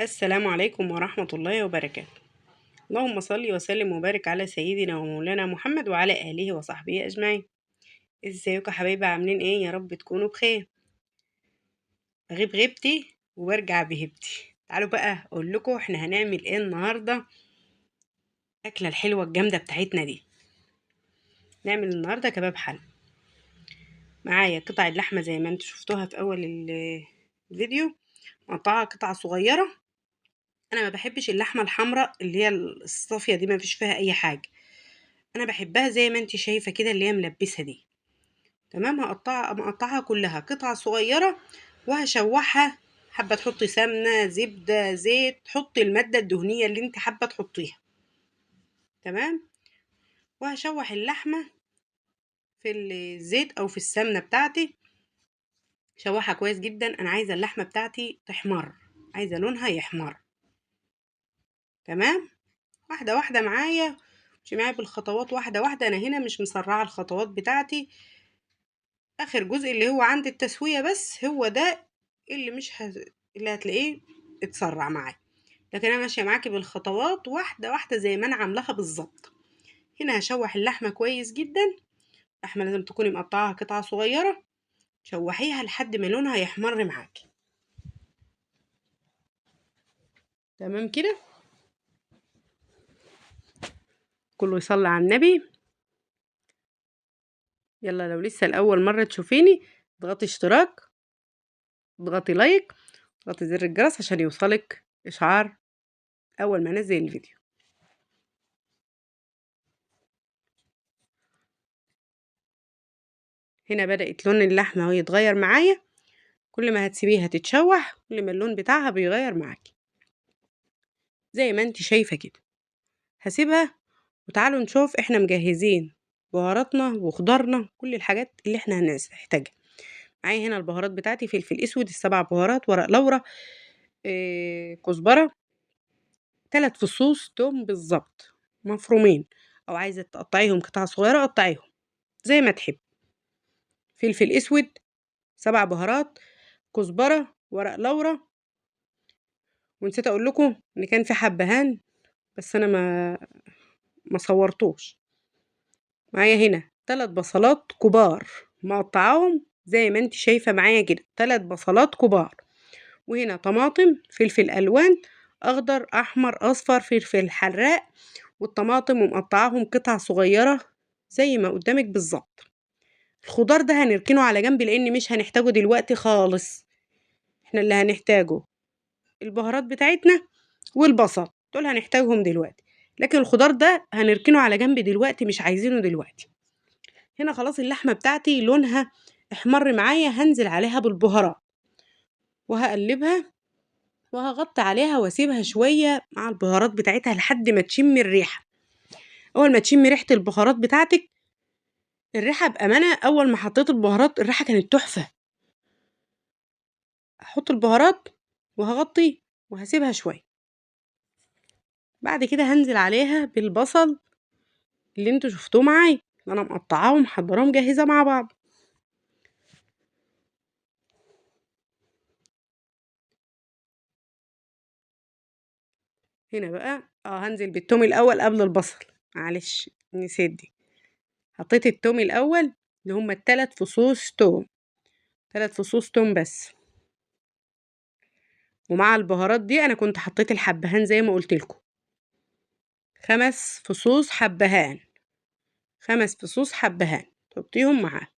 السلام عليكم ورحمة الله وبركاته. اللهم صل وسلم وبارك على سيدنا ومولانا محمد وعلى آله وصحبه أجمعين. ازيكم يا حبايبي؟ عاملين ايه؟ يا رب تكونوا بخير. بغيب غيبتي وبرجع بهبتي. تعالوا بقى اقول لكم احنا هنعمل ايه النهارده. الاكله الحلوه الجامده بتاعتنا دي. نعمل النهارده كباب حل. معايا قطع اللحمه زي ما انتوا شفتوها في اول الفيديو، مقطعها قطع صغيره. انا ما بحبش اللحمه الحمراء اللي هي الصافيه دي، ما فيش فيها اي حاجه. انا بحبها زي ما انت شايفه كده، اللي هي ملبسه دي. تمام. مقطعها كلها قطع صغيره وهشوحها. حابه تحطي سمنه، زبده، زيت، حطي الماده الدهنيه اللي انت حابه تحطيها. تمام. وهشوح اللحمه في الزيت او في السمنه بتاعتي. شوحها كويس جدا. انا عايزه اللحمه بتاعتي تحمر، عايزه لونها يحمر. تمام. واحده واحده معايا، مش معايا بالخطوات واحده واحده. انا هنا مش مسرعه الخطوات بتاعتي. اخر جزء اللي هو عند التسوية بس هو ده اللي مش اللي هتلاقيه اتسرع معاك. لكن انا ماشيه معاكي بالخطوات واحده واحده زي ما انا عاملاها بالظبط. هنا هشوح اللحمه كويس جدا. اللحمه لازم تكوني مقطعاها قطع صغيره. شوحيها لحد ما لونها يحمر معاكي. تمام كده. كله يصلي على النبي. يلا لو لسه الاول مره تشوفيني، اضغطي اشتراك، اضغطي لايك، اضغطي زر الجرس عشان يوصلك اشعار اول ما انزل الفيديو. هنا بدأت لون اللحمة اهو يتغير معايا. كل ما هتسيبيها تتشوح كل ما اللون بتاعها بيغير معاكي زي ما انت شايفة كده. هسيبها وتعالوا نشوف احنا مجهزين بهاراتنا وخضارنا، كل الحاجات اللي احنا هنحتاجها. معايا هنا البهارات بتاعتي: فلفل اسود السبع بهارات، ورق لورا، كزبرة، 3 فصوص توم بالظبط مفرومين، او عايزة تقطعيهم قطع صغيرة قطعيهم زي ما تحب. فلفل اسود، 7 بهارات، كزبرة، ورق لورا. ونسيت اقول لكم ان كان في حبهان بس انا ما صورتوش. معايا هنا 3 بصلات كبار مقطعاهم زي ما انت شايفة معايا كده، 3 بصلات كبار. وهنا طماطم، فلفل الوان، اخضر، احمر، اصفر، فلفل حراق، والطماطم ومقطعاهم قطع صغيرة زي ما قدامك بالظبط. الخضار ده هنركنه على جنب لان مش هنحتاجه دلوقتي خالص. احنا اللي هنحتاجه البهارات بتاعتنا والبصل، دول هنحتاجهم دلوقتي. لكن الخضار ده هنركنه على جنب دلوقتي، مش عايزينه دلوقتي. هنا خلاص اللحمة بتاعتي لونها احمر معايا. هنزل عليها بالبهارات وهقلبها وهغطي عليها واسيبها شوية مع البهارات بتاعتها لحد ما تشم الريحة. اول ما تشم ريحة البهارات بتاعتك، الريحة بأمانة اول ما حطيت البهارات الريحة كانت تحفة. هحط البهارات وهغطي وهسيبها شوية. بعد كده هنزل عليها بالبصل اللي انتوا شفتوه معايا، انا مقطعاه ومحضراه مجهزة مع بعض. هنا بقى هنزل بالتوم الاول قبل البصل. معلش نسيت دي. حطيت التوم الاول اللي هما التلات فصوص توم، 3 فصوص توم بس. ومع البهارات دي انا كنت حطيت الحبهان زي ما قلت لكم، 5 فصوص حبهان، 5 فصوص حبهان تحطيهم معاه.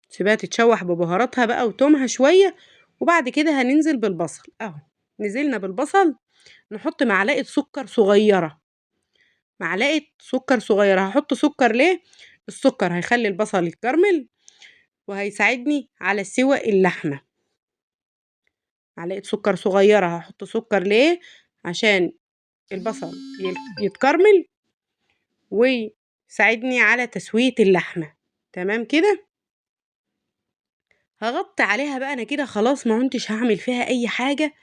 سيبها تتشوح ببهاراتها بقى وتومها شوية. وبعد كده هننزل بالبصل اهو. نزلنا بالبصل. نحط معلقة سكر صغيرة، معلقة سكر صغيرة. هحط سكر ليه؟ السكر هيخلي البصل يتكرمل وهيساعدني على سوى اللحمة. معلقة سكر صغيرة. هحط سكر ليه؟ عشان البصل يتكرمل ويساعدني على تسوية اللحمة. تمام كده. هغطي عليها بقى. انا كده خلاص ما كنتش هعمل فيها اي حاجة.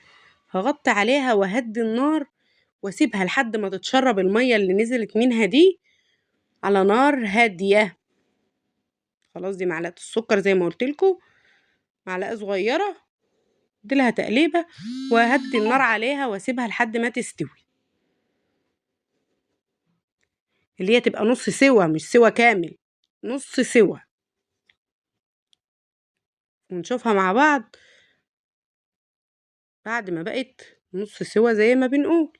هغطي عليها وهدي النار واسيبها لحد ما تتشرب المية اللي نزلت منها دي على نار هادية. خلاص دي معلقة السكر زي ما قلت لكم، معلقة صغيرة. اديلها تقليبة وهدي النار عليها واسيبها لحد ما تستوي، اللي هي تبقى نص سوا مش سوا كامل، نص سوا. ونشوفها مع بعض بعد ما بقت نص سوا زي ما بنقول.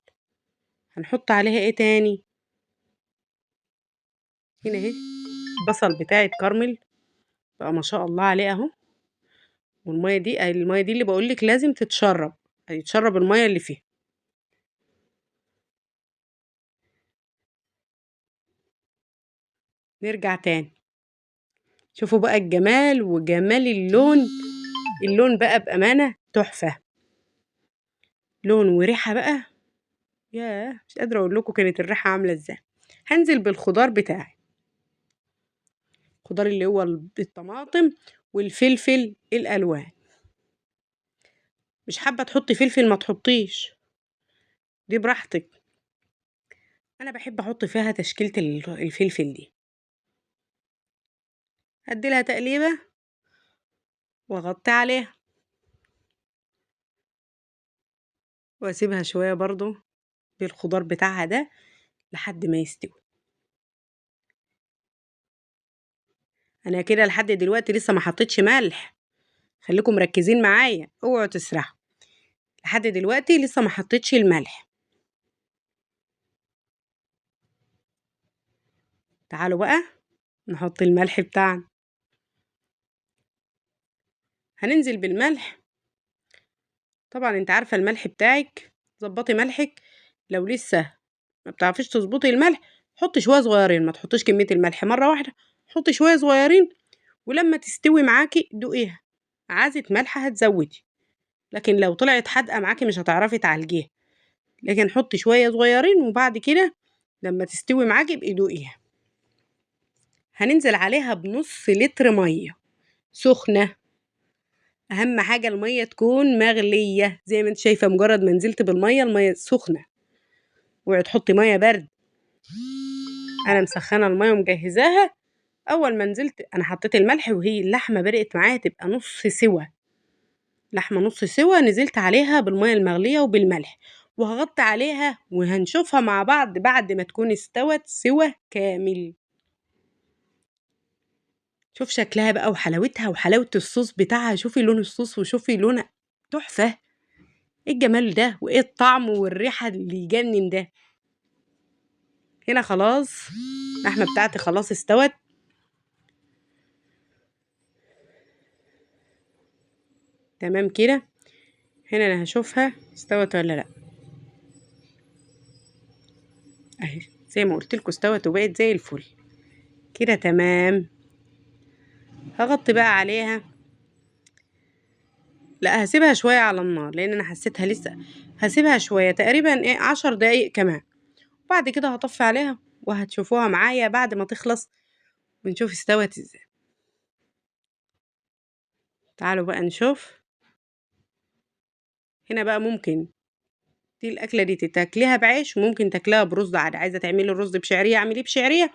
هنحط عليها ايه تاني؟ هنا اهي البصل بتاعي اتكرمل بقى ما شاء الله عليه اهو. والميه دي اللي بقولك لازم تتشرب، هيتشرب الميه اللي فيها. نرجع تاني، شوفوا بقى الجمال وجمال اللون. اللون بقى بأمانة تحفة، لون وريحة بقى، ياه مش قادرة اقول لكم كانت الريحة عاملة ازاي. هنزل بالخضار بتاعي، الخضار اللي هو الطماطم والفلفل الالوان. مش حابة تحطي فلفل ما تحطيش، دي براحتك. انا بحب احط فيها تشكيلة الفلفل دي. هدي لها تقليبة واغطي عليها واسيبها شوية برضو بالخضار بتاعها ده لحد ما يستوي. انا كده لحد دلوقتي لسه ما حطيتش ملح، خليكم مركزين معايا اوعوا تسرحوا. لحد دلوقتي لسه ما حطيتش الملح. تعالوا بقى نحط الملح بتاعنا. هننزل بالملح. طبعا انت عارفة الملح بتاعك، ظبطي ملحك. لو لسه ما بتعرفيش تظبطي الملح حطي شوية صغيرين، ما تحطيش كمية الملح مرة واحدة، حطي شوية صغيرين ولما تستوي معاكي دوقيها. عازت ملح هتزودي، لكن لو طلعت حادقة معاكي مش هتعرفي تعالجيها. لكن حطي شوية صغيرين وبعد كده لما تستوي معاكي ابقي دوقيها. هننزل عليها بنص لتر مية سخنة. اهم حاجة المية تكون مغلية زي ما انت شايفة، مجرد ما نزلت بالمية المية سخنة، اوعي تحطي مية برد. انا مسخنة المية ومجهزاها. اول ما نزلت انا حطيت الملح وهي اللحمة بدأت معايا تبقى نص سوا، لحمة نص سوا، نزلت عليها بالمية المغلية وبالملح وهغطي عليها وهنشوفها مع بعض بعد ما تكون استوت سوا كامل. شوف شكلها بقى وحلاوتها وحلاوة الصوص بتاعها، شوفي لون الصوص وشوفي لونها تحفة. ايه الجمال ده وايه الطعم والريحة اللي يجنن ده. هنا خلاص اللحمة بتاعتي خلاص استوت. تمام كده. هنا انا هشوفها استوت ولا لا. اهي زي ما قلت لكم استوت وبقت زي الفل كده تمام. هغطي بقى عليها. لا هسيبها شوية على النار لان انا حسيتها لسه. هسيبها شوية تقريبا 10 دقايق كمان، وبعد كده هطفي عليها وهتشوفوها معايا بعد ما تخلص ونشوف استوت ازاي. تعالوا بقى نشوف. هنا بقى ممكن دي الأكلة دي تاكليها بعيش وممكن تاكليها برز عادي. عايزة تعملي الرز بشعرية اعمليه بشعرية،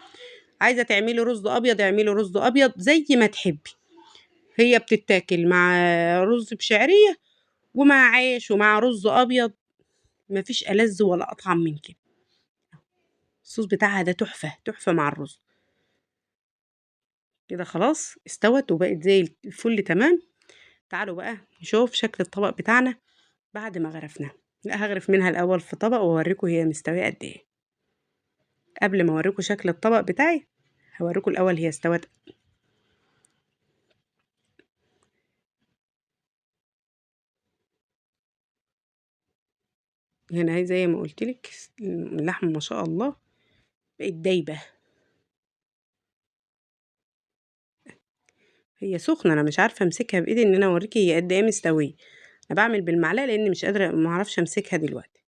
عايزة تعملي رز أبيض اعملي رز أبيض زي ما تحبي. هي بتتاكل مع رز بشعرية ومع عيش ومع رز أبيض، مفيش ألذ ولا أطعم من كده. الصوص بتاعها ده تحفة تحفة مع الرز. كده خلاص استوت وبقت زي الفل تمام. تعالوا بقى نشوف شكل الطبق بتاعنا بعد ما غرفناه. لا هغرف منها الأول في طبق وأوريكم هي مستوية قد إيه. قبل ما أوريكم شكل الطبق بتاعي هوريكم الأول هي استوت. هنا اهي زي ما قلتلك اللحمة ما شاء الله بقت دايبة. هي سخنة أنا مش عارفة أمسكها بإيدي إن أنا أوريكي هي قد إيه مستوية. أنا بعمل بالمعلقة لأني مش قادرة معرفش أمسكها دلوقتي.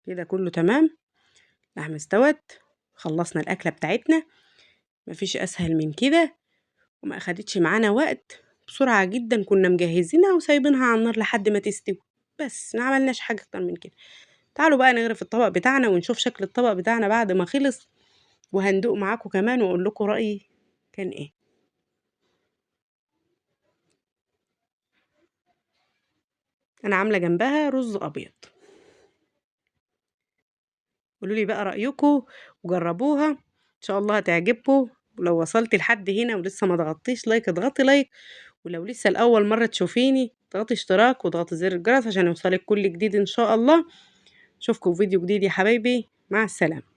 كده كله تمام. اللحمة استوت. خلصنا الأكلة بتاعتنا. مفيش أسهل من كده وما أخدتش معانا وقت، بسرعة جدا كنا مجهزينها وسايبينها على النار لحد ما تستوي، بس ما عملناش حاجة أكتر من كده. تعالوا بقى نغرف الطبق بتاعنا ونشوف شكل الطبق بتاعنا بعد ما خلص، وهندوق معاكم كمان وأقول لكم رأيي كان إيه. أنا عاملة جنبها رز أبيض. قولوا لي بقى رأيكم وجربوها، إن شاء الله هتعجبكم. ولو وصلتِ لحد هنا ولسه ما ضغطتيش لايك اضغطي لايك، ولو لسه لأول مرة تشوفيني اضغطي اشتراك واضغطي زر الجرس عشان يوصلك كل جديد إن شاء الله. أشوفكم في فيديو جديد يا حبايبي، مع السلامة.